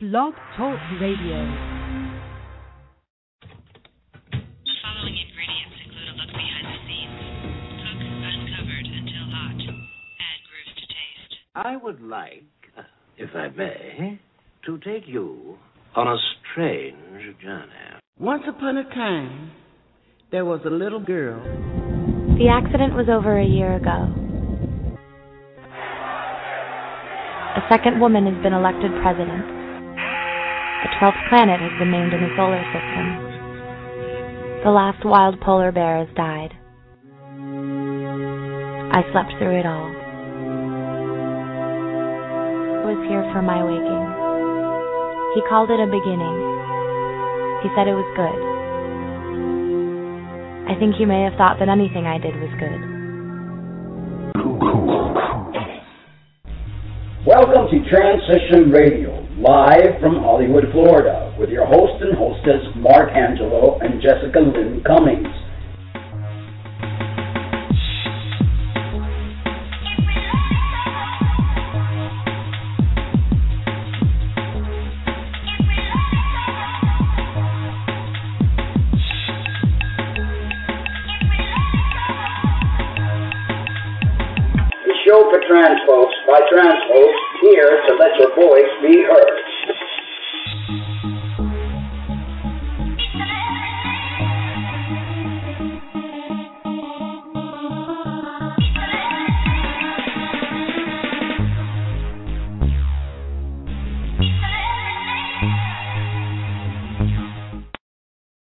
Blog Talk Radio. Following ingredients include a look behind the scenes. Cook uncovered until hot. Add grooves to taste. I would like, if I may, to take you on a strange journey. Once upon a time, there was a little girl. The accident was over a year ago. A second woman has been elected president. The 12th planet has been named in the solar system. The last wild polar bear has died. I slept through it all. I was here for my waking. He called it a beginning. He said it was good. I think you may have thought that anything I did was good. Welcome to Transition Radio, live from Hollywood, Florida, with your host and hostess, Mark Angelo and Jessica Lynn Cummings. Show for trans folks by trans folks, here to let your voice be heard.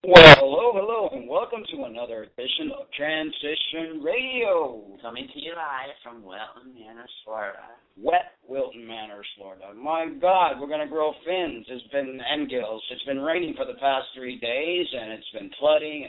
Well, hello, and welcome to another edition of Transition Radio. Coming to you live from Wilton Manors, Florida. Wet Wilton Manors, Florida. My God, we're going to grow fins. It's been and gills. It's been raining for the past 3 days, and it's been flooding,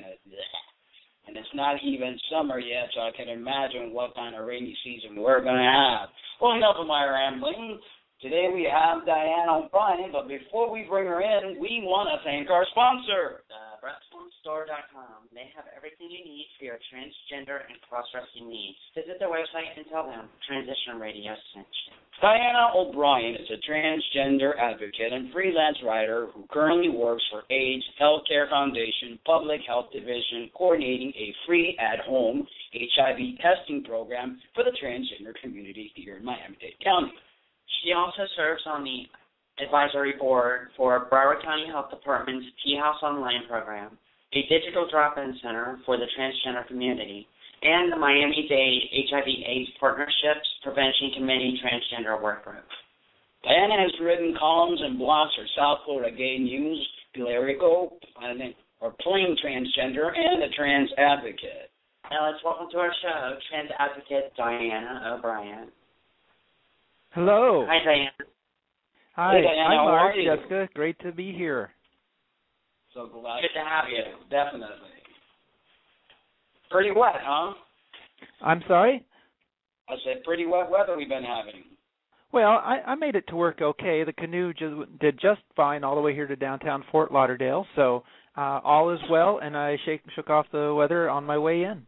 and it's not even summer yet, so I can imagine what kind of rainy season we're going to have. Well, enough of my rambling. Today we have Diane O'Brien, but before we bring her in, we want to thank our sponsor. BreastFormStore.com. They have everything you need for your transgender and cross-dressing needs. Visit their website and tell them Transition Radio sent you. Diana O'Brien is a transgender advocate and freelance writer who currently works for AIDS Healthcare Foundation Public Health Division, coordinating a free at-home HIV testing program for the transgender community here in Miami-Dade County. She also serves on the advisory board for Broward County Health Department's T-House Online program, a digital drop-in center for the transgender community, and the Miami-Dade HIV/AIDS Partnerships Prevention Committee Transgender Work Group. Diana has written columns and blogs for South Florida Gay News, Pilarico, or Plain Transgender, and the Trans Advocate. Now let's welcome to our show, Trans Advocate Diana O'Brien. Hello. Hi, Diana. Hi, Hey, Diana, I'm how Mark, are you? Jessica. Great to be here. So glad. Good to have you. Definitely. Pretty wet, huh? I'm sorry? I said pretty wet weather we've been having. Well, I made it to work okay. The canoe did just fine all the way here to downtown Fort Lauderdale, so all is well, and I shook off the weather on my way in.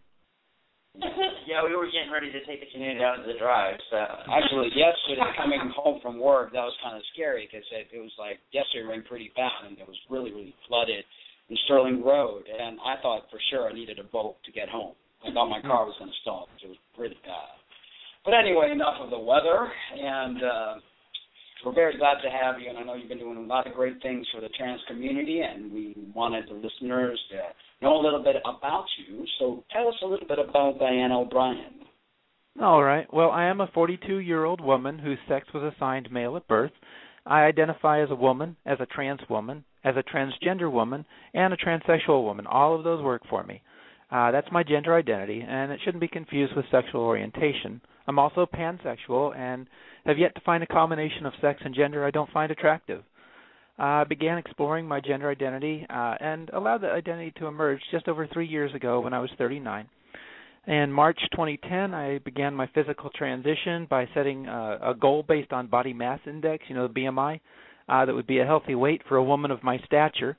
Yeah, we were getting ready to take the canoe down to the drive, so. Actually, yesterday, coming home from work, that was kind of scary because it was like yesterday rained pretty bad, and it was really, really flooded in Sterling Road, and I thought for sure I needed a boat to get home. I thought my car was going to stall because it was pretty bad. But anyway, enough of the weather, and we're very glad to have you, and I know you've been doing a lot of great things for the trans community, and we wanted the listeners to know a little bit about you. So tell us a little bit about Diana O'Brien. All right. Well, I am a 42-year-old woman whose sex was assigned male at birth. I identify as a woman, as a trans woman, as a transgender woman, and a transsexual woman. All of those work for me. That's my gender identity, and it shouldn't be confused with sexual orientation. I'm also pansexual and have yet to find a combination of sex and gender I don't find attractive. I began exploring my gender identity and allowed the identity to emerge just over 3 years ago when I was 39. In March 2010, I began my physical transition by setting a goal based on body mass index, the BMI, that would be a healthy weight for a woman of my stature.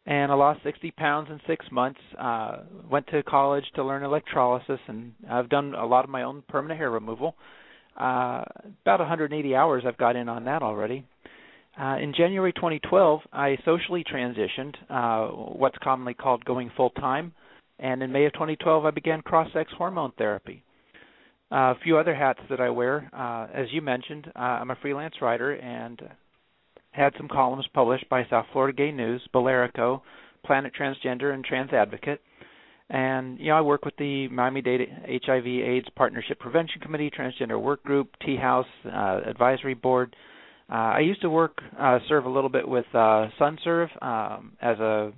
And I lost 60 pounds in 6 months, went to college to learn electrolysis, and I've done a lot of my own permanent hair removal. About 180 hours I've got in on that already. In January 2012, I socially transitioned, what's commonly called going full-time, and in May of 2012, I began cross-sex hormone therapy. A few other hats that I wear, as you mentioned, I'm a freelance writer and had some columns published by South Florida Gay News, Bolerico, Planet Transgender, and Trans Advocate. And, I work with the Miami-Dade HIV/AIDS Partnership Prevention Committee, Transgender Work Group, T-House Advisory Board. I used to serve a little bit with SunServe as a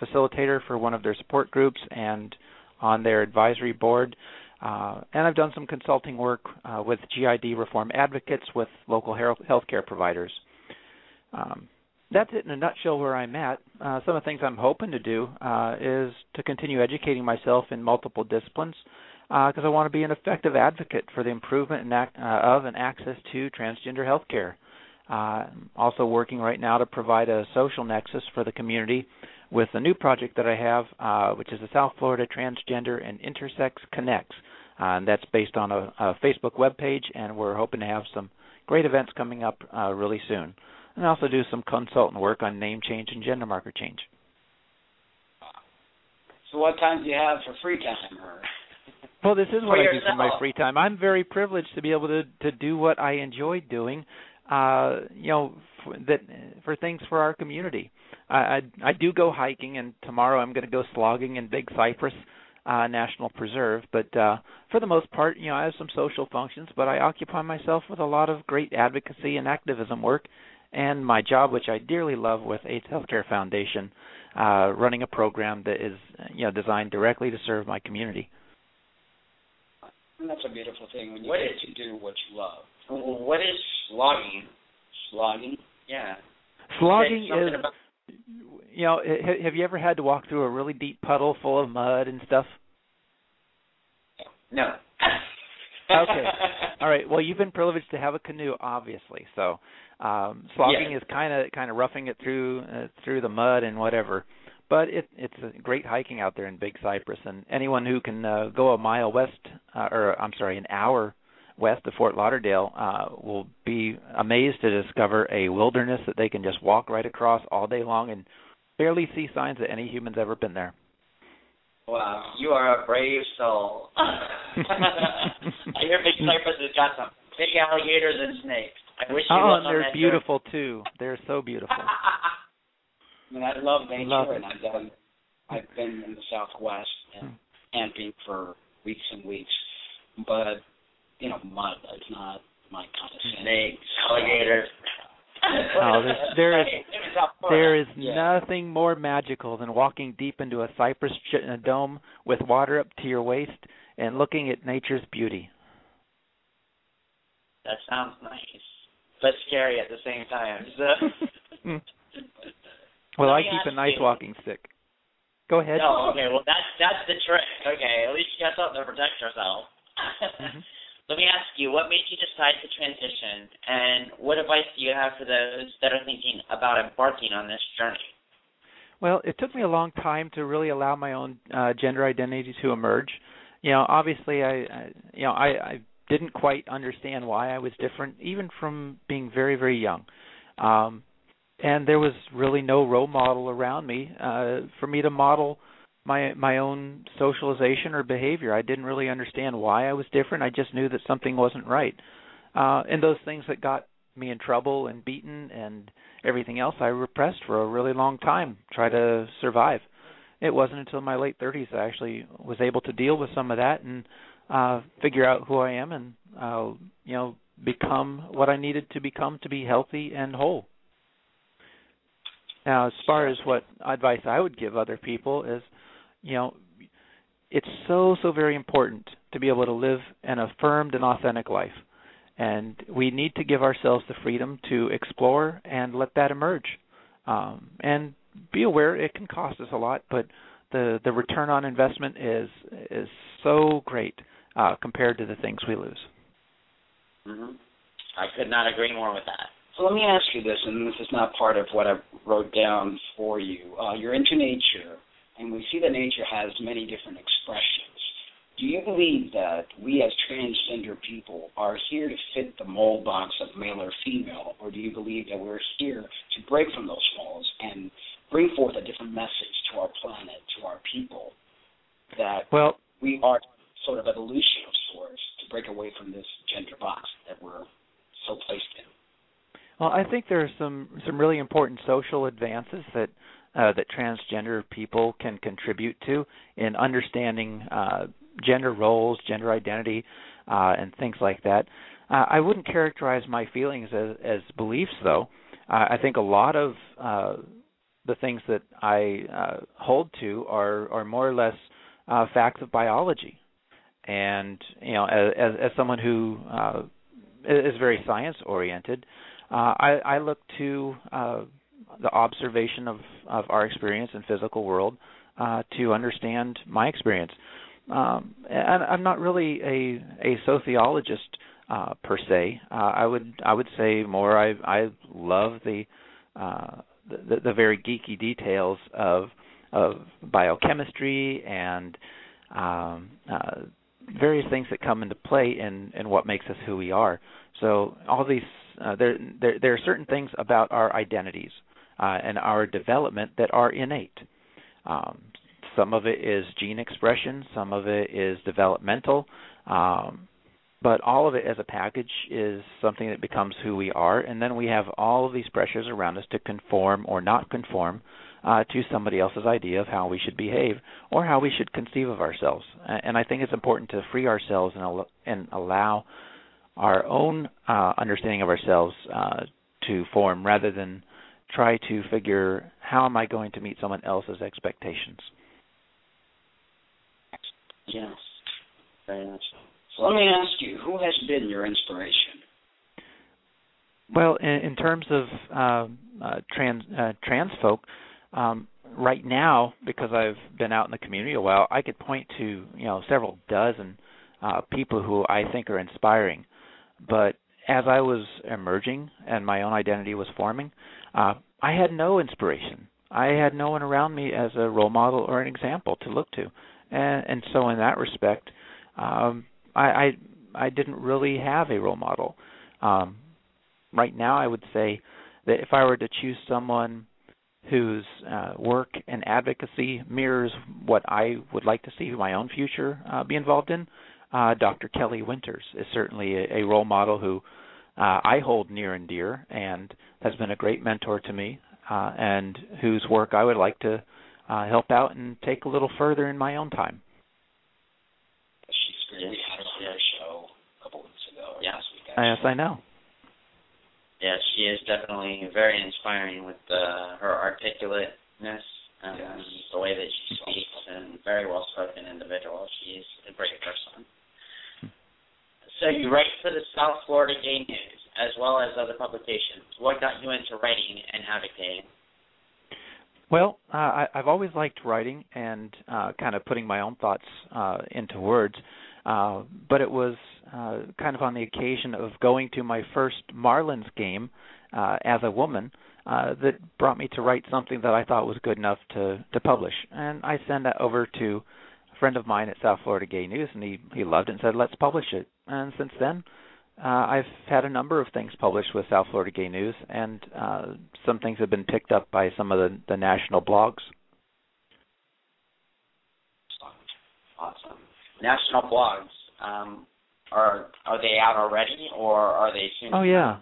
facilitator for one of their support groups and on their advisory board. And I've done some consulting work with GID reform advocates with local healthcare providers. That's it in a nutshell where I'm at. Some of the things I'm hoping to do is to continue educating myself in multiple disciplines because I want to be an effective advocate for the improvement of and access to transgender health care. Also working right now to provide a social nexus for the community with a new project that I have, which is the South Florida Transgender and Intersex Connects. And that's based on a Facebook webpage, and we're hoping to have some great events coming up really soon. And I also do some consultant work on name change and gender marker change. So what time do you have for free time? Well, this is what I do for my free time. I'm very privileged to be able to do what I enjoy doing, for things for our community. I do go hiking, and tomorrow I'm going to go slogging in Big Cypress National Preserve. But for the most part, I have some social functions, but I occupy myself with a lot of great advocacy and activism work, and my job, which I dearly love with AIDS Healthcare Foundation, running a program that is designed directly to serve my community. And that's a beautiful thing when you get to do what you love. What is slogging? Slogging? Yeah. Slogging is, have you ever had to walk through a really deep puddle full of mud and stuff? No. Okay. All right. Well, you've been privileged to have a canoe, obviously. So slogging is kind of roughing it through the mud and whatever. But it's a great hiking out there in Big Cypress, and anyone who can go an hour west of Fort Lauderdale will be amazed to discover a wilderness that they can just walk right across all day long and barely see signs that any human's ever been there. Wow, you are a brave soul. I hear Big Cypress has got some big alligators and snakes. I wish you was on that. They're beautiful too. They're so beautiful. I mean, I love nature, and I've been in the Southwest and camping for weeks and weeks. But mud is not my kind of thing. Snakes, alligators. There is nothing more magical than walking deep into a cypress dome with water up to your waist and looking at nature's beauty. That sounds nice, but scary at the same time. So. Well, I keep a nice walking stick. Go ahead. No, okay. Well, that's the trick. Okay, at least you got something to protect yourself. Let me ask you, what made you decide to transition, and what advice do you have for those that are thinking about embarking on this journey? Well, it took me a long time to really allow my own gender identity to emerge. Obviously, I didn't quite understand why I was different, even from being very, very young. And there was really no role model around me for me to model my own socialization or behavior. I didn't really understand why I was different. I just knew that something wasn't right. And those things that got me in trouble and beaten and everything else, I repressed for a really long time, try to survive. It wasn't until my late 30s I actually was able to deal with some of that and figure out who I am and, become what I needed to become to be healthy and whole. Now, as far as what advice I would give other people is, it's so very important to be able to live an affirmed and authentic life. And we need to give ourselves the freedom to explore and let that emerge. And be aware it can cost us a lot, but the return on investment is so great compared to the things we lose. Mm-hmm. I could not agree more with that. So let me ask you this, and this is not part of what I wrote down for you. You're into nature, and we see that nature has many different expressions. do you believe that we as transgender people are here to fit the mold box of male or female, or do you believe that we're here to break from those molds and bring forth a different message to our planet, to our people, that we are sort of evolution of sorts to break away from this gender box that we're so placed in? Well, I think there are some really important social advances that transgender people can contribute to in understanding gender roles, gender identity, and things like that. I wouldn't characterize my feelings as beliefs, though. I think a lot of the things that I hold to are more or less facts of biology. And as someone who is very science oriented, I look to the observation of our experience in physical world to understand my experience. And I'm not really a sociologist per se. I would say more. I love the very geeky details of biochemistry and various things that come into play in what makes us who we are. So all these there are certain things about our identities and our development that are innate. Some of it is gene expression, some of it is developmental, but all of it as a package is something that becomes who we are, and then we have all of these pressures around us to conform or not conform to somebody else's idea of how we should behave or how we should conceive of ourselves. And I think it's important to free ourselves and allow our own understanding of ourselves to form rather than try to figure how am I going to meet someone else's expectations. Yes, very much. So let me ask you, who has been your inspiration? Well, in terms of trans folk, right now, because I've been out in the community a while, I could point to several dozen people who I think are inspiring. But as I was emerging and my own identity was forming, I had no inspiration. I had no one around me as a role model or an example to look to. And so in that respect, I didn't really have a role model. Right now, I would say that if I were to choose someone whose work and advocacy mirrors what I would like to see my own future be involved in, Dr. Kelly Winters is certainly a role model who I hold near and dear and has been a great mentor to me, and whose work I would like to help out and take a little further in my own time. She's great. We had her on our show a couple weeks ago. Last week, Yes, I know. Yes, she is definitely very inspiring with her articulateness and the way that she speaks, and very well-spoken individual. She's a great person. So you write for the South Florida Gay News, as well as other publications. What got you into writing and advocating? Well, I've always liked writing and kind of putting my own thoughts into words, but it was kind of on the occasion of going to my first Marlins game as a woman that brought me to write something that I thought was good enough to publish. And I sent that over to a friend of mine at South Florida Gay News, and he loved it and said, let's publish it. And since then, I've had a number of things published with South Florida Gay News, and some things have been picked up by some of the national blogs. Awesome. National blogs. Are they out already, or are they soon? Oh yeah,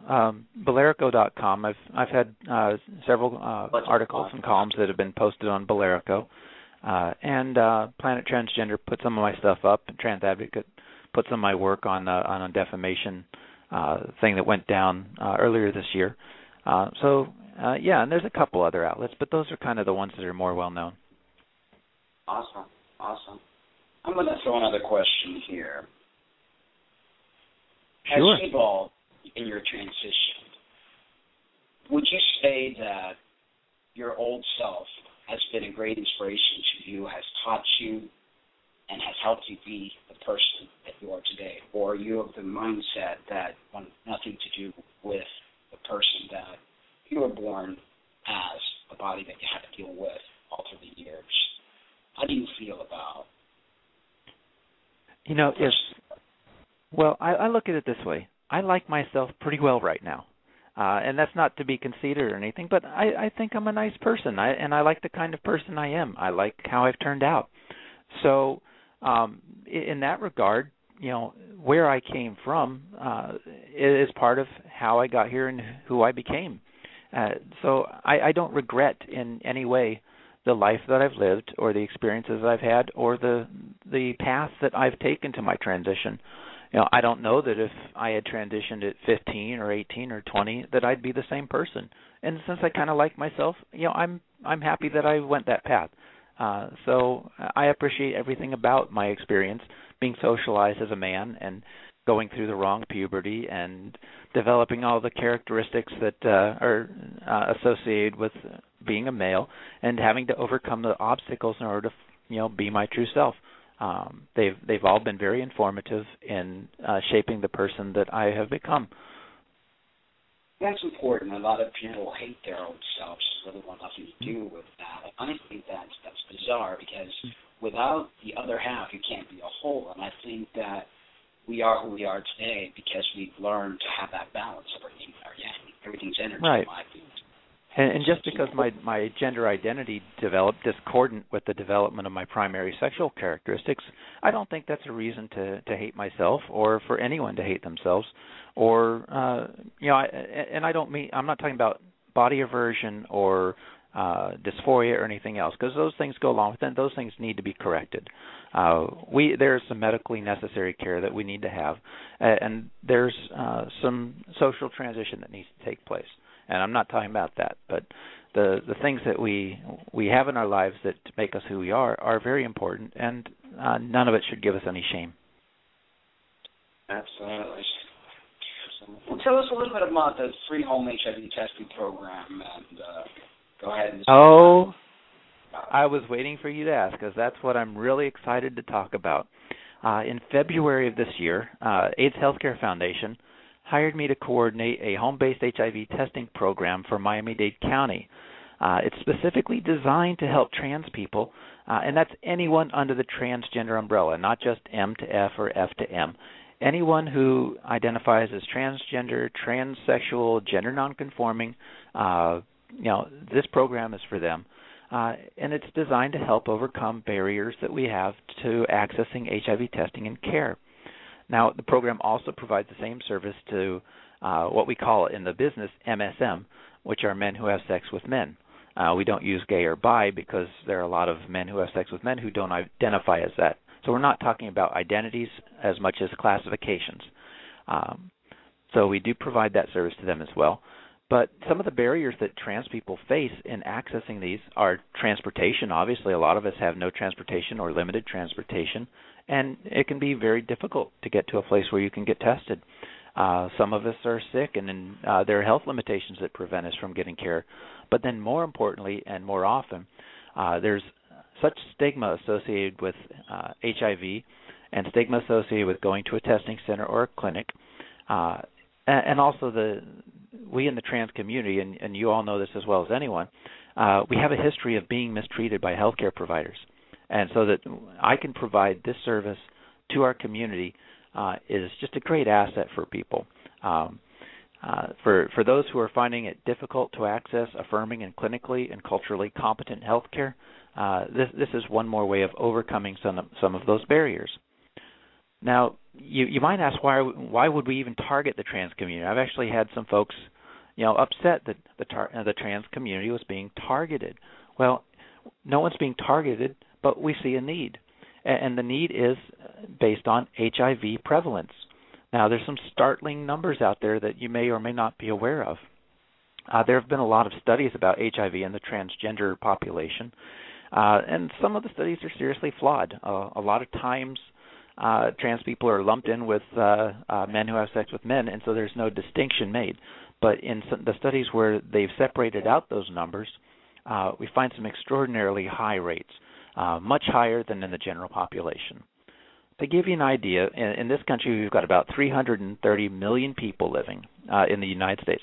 Bolerico.com. I've had several articles and columns that have been posted on Bolerico, and Planet Transgender put some of my stuff up. And Trans Advocate put some of my work on a defamation thing that went down earlier this year. Yeah, and there's a couple other outlets, but those are kind of the ones that are more well known. Awesome. I'm going to throw another question here. Sure. As you evolved in your transition, would you say that your old self has been a great inspiration to you, has taught you, and has helped you be the person that you are today? Or are you of the mindset that wants nothing to do with the person that you were born as, the body that you had to deal with all through the years? How do you feel about You know, if well, I look at it this way. I like myself pretty well right now. And that's not to be conceited or anything, but I think I'm a nice person, and I like the kind of person I am. I like how I've turned out. So in that regard, you know, where I came from is part of how I got here and who I became. So I don't regret in any way the life that I've lived or the experiences I've had or the path that I've taken to my transition. You know, I don't know that if I had transitioned at 15 or 18 or 20 that I'd be the same person. And since I kind of like myself, you know, I'm happy that I went that path. So I appreciate everything about my experience being socialized as a man and going through the wrong puberty and developing all the characteristics that are associated with being a male and having to overcome the obstacles in order to, you know, be my true self. They've all been very informative in shaping the person that I have become. That's important. A lot of people hate their own selves, really want nothing to do with that. I think that's bizarre because without the other half, you can't be a whole. And I think that we are who we are today because we've learned to have that balance of our yin and our yang. Everything's energy, right. in my opinion. And just because my gender identity developed discordant with the development of my primary sexual characteristics, I don't think that's a reason to hate myself or for anyone to hate themselves. Or you know, I don't mean, I'm not talking about body aversion or dysphoria or anything else, because those things go along with it. Those things need to be corrected. There's some medically necessary care that we need to have, and there's some social transition that needs to take place. And I'm not talking about that, but the things that we have in our lives that make us who we are very important, and none of it should give us any shame. Absolutely. Well, tell us a little bit about the free home HIV testing program, and go ahead and... Oh, I was waiting for you to ask, because that's what I'm really excited to talk about. In February of this year, AIDS Healthcare Foundation hired me to coordinate a home-based HIV testing program for Miami-Dade County. It's specifically designed to help trans people, and that's anyone under the transgender umbrella, not just M to F or F to M. Anyone who identifies as transgender, transsexual, gender nonconforming, you know, this program is for them. And it's designed to help overcome barriers that we have to accessing HIV testing and care. Now, the program also provides the same service to what we call in the business MSM, which are men who have sex with men. We don't use gay or bi because there are a lot of men who have sex with men who don't identify as that. So we're not talking about identities as much as classifications. So we do provide that service to them as well. But some of the barriers that trans people face in accessing these are transportation. Obviously, a lot of us have no transportation or limited transportation, and it can be very difficult to get to a place where you can get tested. Some of us are sick, and there are health limitations that prevent us from getting care. But then more importantly and more often, there's such stigma associated with HIV and stigma associated with going to a testing center or a clinic. And also we in the trans community, and you all know this as well as anyone, we have a history of being mistreated by healthcare providers. And so that I can provide this service to our community is just a great asset for people. For those who are finding it difficult to access affirming and clinically and culturally competent healthcare, this is one more way of overcoming some of those barriers. Now, you might ask why would we even target the trans community? I've actually had some folks, you know, upset that the trans community was being targeted. Well, no one's being targeted, but we see a need, and the need is based on HIV prevalence. Now, there's some startling numbers out there that you may or may not be aware of. There have been a lot of studies about HIV in the transgender population, and some of the studies are seriously flawed. A lot of times, trans people are lumped in with men who have sex with men, and so there's no distinction made. But in the studies where they've separated out those numbers, we find some extraordinarily high rates, much higher than in the general population. To give you an idea, in this country we've got about 330 million people living in the United States,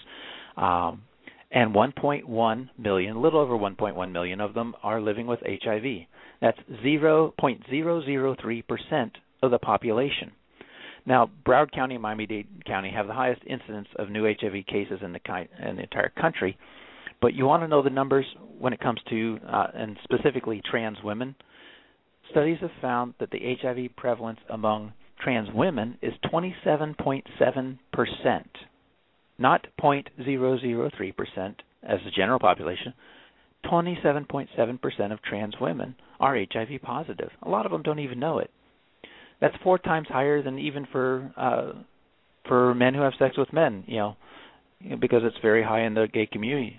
and 1.1 million, a little over 1.1 million of them are living with HIV. That's 0.003% of the population. Now, Broward County and Miami-Dade County have the highest incidence of new HIV cases in the entire country. But you want to know the numbers when it comes to, and specifically trans women. Studies have found that the HIV prevalence among trans women is 27.7%, not 0.003% as the general population. 27.7% of trans women are HIV positive. A lot of them don't even know it. That's 4 times higher than even for men who have sex with men, because it's very high in the gay community.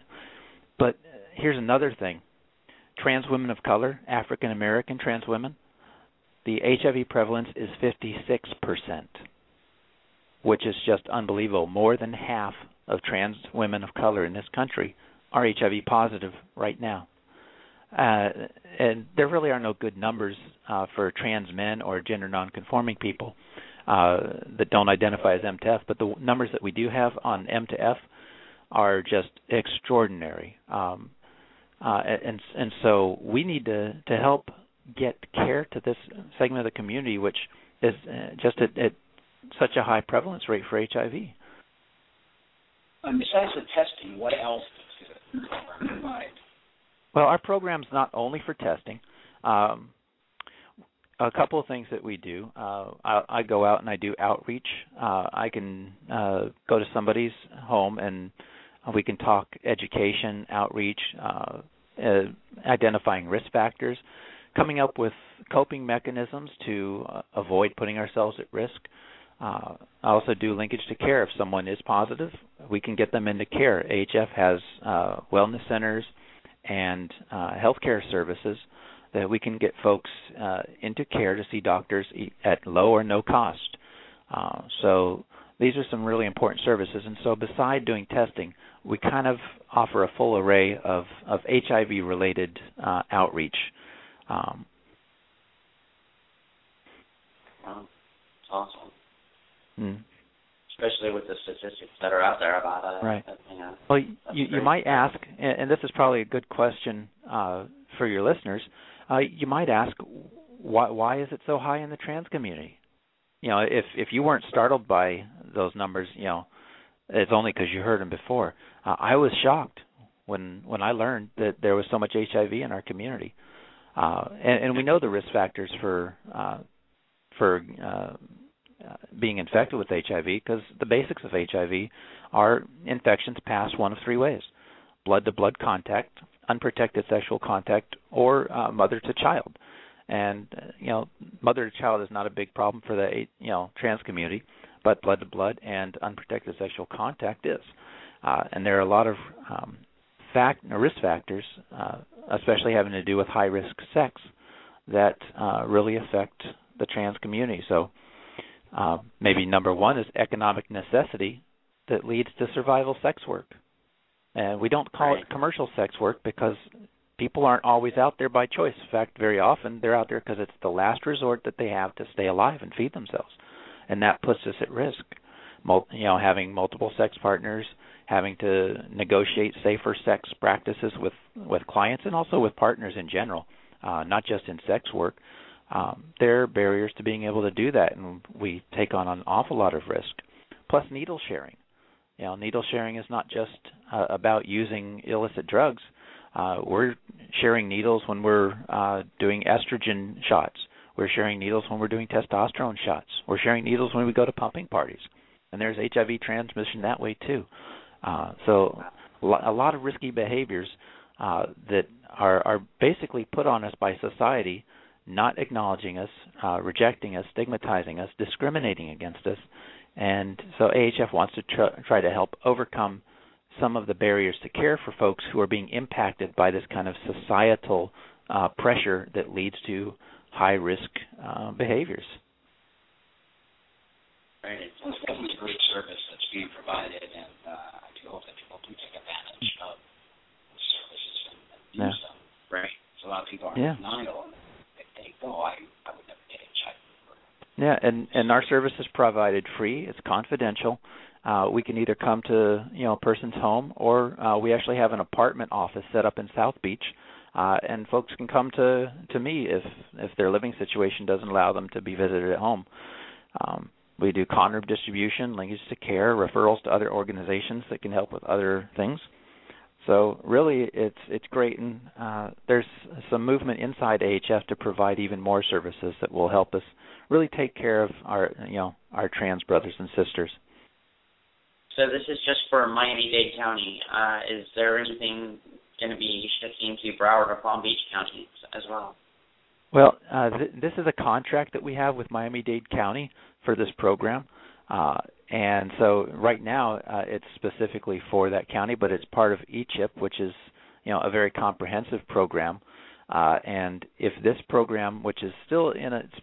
But here's another thing. Trans women of color, African American trans women, the HIV prevalence is 56%, which is just unbelievable. More than half of trans women of color in this country are HIV positive right now. And there really are no good numbers for trans men or gender nonconforming people that don't identify as M to F, but the numbers that we do have on M to F are just extraordinary. And so we need to help get care to this segment of the community, which is just at such a high prevalence rate for HIV. Besides the testing, what else does the program provide? Well, our program's not only for testing. A couple of things that we do. I go out and I do outreach. I can go to somebody's home and we can talk education, outreach, identifying risk factors, coming up with coping mechanisms to avoid putting ourselves at risk. I also do linkage to care. If someone is positive, we can get them into care. AHF has wellness centers and healthcare services that we can get folks into care to see doctors at low or no cost. So these are some really important services. And so beside doing testing, we kind of offer a full array of HIV-related outreach. Wow. It's awesome. Especially with the statistics that are out there about it. Right. Well, you might ask, and this is probably a good question for your listeners, you might ask, why is it so high in the trans community? If you weren't startled by those numbers, it's only because you heard them before. I was shocked when I learned that there was so much HIV in our community. And we know the risk factors for being infected with HIV, because the basics of HIV are infections pass one of 3 ways: blood-to-blood contact, unprotected sexual contact, or mother to child. And mother to child is not a big problem for the trans community, but blood-to-blood and unprotected sexual contact is. And there are a lot of risk factors, especially having to do with high-risk sex, that really affect the trans community. So maybe number 1 is economic necessity that leads to survival sex work. And we don't call it commercial sex work because people aren't always out there by choice. In fact, very often they're out there because it's the last resort that they have to stay alive and feed themselves. And that puts us at risk. Having multiple sex partners, having to negotiate safer sex practices with clients and also with partners in general, not just in sex work. There are barriers to being able to do that, and we take on an awful lot of risk. Plus needle sharing. Needle sharing is not just about using illicit drugs. We're sharing needles when we're doing estrogen shots. We're sharing needles when we're doing testosterone shots. We're sharing needles when we go to pumping parties. And there's HIV transmission that way too. So a lot of risky behaviors that are basically put on us by society, not acknowledging us, rejecting us, stigmatizing us, discriminating against us. And so AHF wants to try to help overcome some of the barriers to care for folks who are being impacted by this kind of societal pressure that leads to high-risk behaviers. Right. It's definitely a great service that's being provided, and I do hope that people do take advantage of the services and use them. Right. So a lot of people are in denial, and if they go, I would never get HIV. Yeah, and our service is provided free. It's confidential. We can either come to a person's home, or we actually have an apartment office set up in South Beach and folks can come to me if their living situation doesn't allow them to be visited at home. We do condom distribution, linkage to care, referrals to other organizations that can help with other things. So really, it's great, and there's some movement inside AHF to provide even more services that will help us really take care of our trans brothers and sisters. So this is just for Miami-Dade County. Is there anything going to be shifting to Broward or Palm Beach counties as well? Well, this is a contract that we have with Miami-Dade County for this program. And so right now it's specifically for that county, but it's part of ECHIP, which is a very comprehensive program. And if this program, which is still in its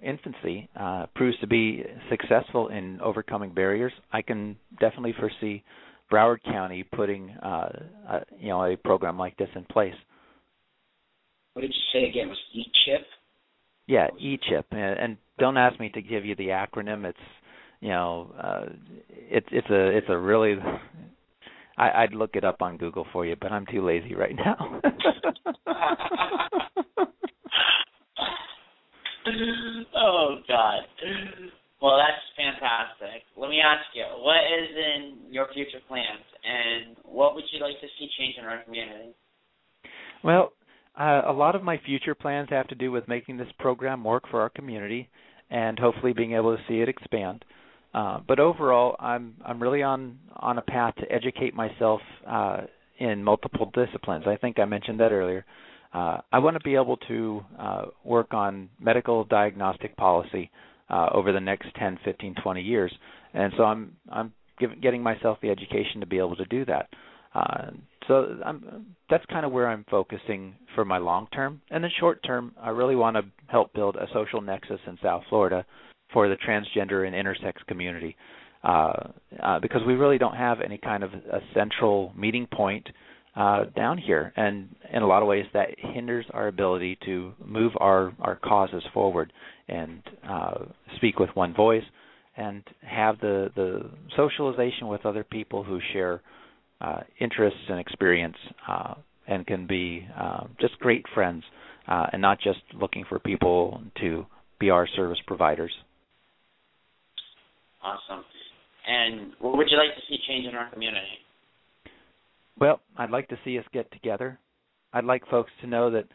infancy, proves to be successful in overcoming barriers, I can definitely foresee Broward County putting a program like this in place. What did you say again? Was ECHIP? Yeah, ECHIP, and don't ask me to give you the acronym. It's it's a really, I'd look it up on Google for you, but I'm too lazy right now. Oh God. Well, that's fantastic. Let me ask you, what is in your future plans, and what would you like to see change in our community? Well, a lot of my future plans have to do with making this program work for our community and hopefully being able to see it expand. But overall, I'm really on a path to educate myself in multiple disciplines. I think I mentioned that earlier. I want to be able to work on medical diagnostic policy over the next 10, 15, 20 years. And so I'm getting myself the education to be able to do that. So that's kind of where I'm focusing for my long term. And then short term, I really want to help build a social nexus in South Florida for the transgender and intersex community, because we really don't have any kind of a central meeting point down here. And in a lot of ways, that hinders our ability to move our causes forward and speak with one voice and have the socialization with other people who share interests and experience and can be just great friends and not just looking for people to be our service providers. Awesome. And what would you like to see change in our community? Well, I'd like to see us get together. I'd like folks to know that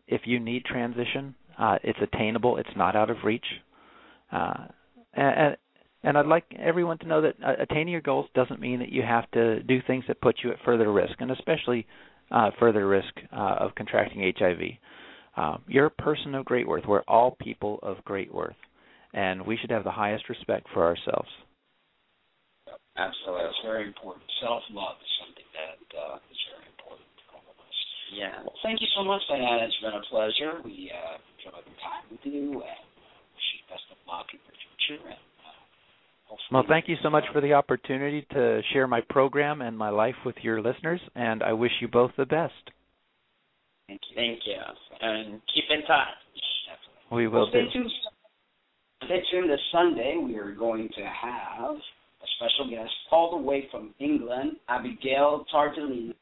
if you need transition, it's attainable. It's not out of reach. And I'd like everyone to know that attaining your goals doesn't mean that you have to do things that put you at further risk, and especially further risk of contracting HIV. You're a person of great worth. We're all people of great worth, and we should have the highest respect for ourselves. Absolutely. It's very important. Self-love is something that is very important for all of us. Yeah. Well, thank you so much, Diana. It's been a pleasure. We enjoyed the time with you, and wish you best of luck in your future. And, well, thank you so much for the opportunity to share my program and my life with your listeners, and I wish you both the best. Thank you. Thank you. And keep in touch. Definitely. We will do. Stay tuned this Sunday. We are going to have a special guest all the way from England, Abigail Tartellini.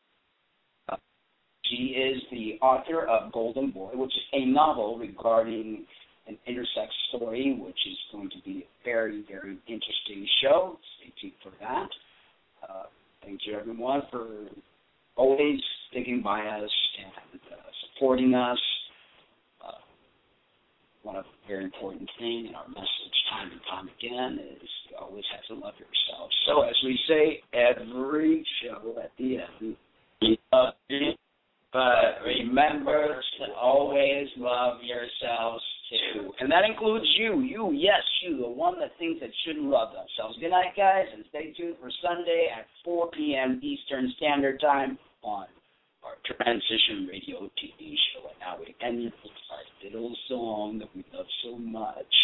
She is the author of Golden Boy, which is a novel regarding an intersex story, which is going to be a very, very interesting show. Stay tuned for that. Thank you, everyone, for always sticking by us and supporting us. One of the very important things in our message time and time again is you always have to love yourself. So as we say every show at the end, but remember to always love yourselves too. And that includes you, yes, you, the one that thinks that shouldn't love themselves. Good night, guys, and stay tuned for Sunday at 4 p.m. Eastern Standard Time on our Transition Radio TV show. And now we end with our little song that we love so much.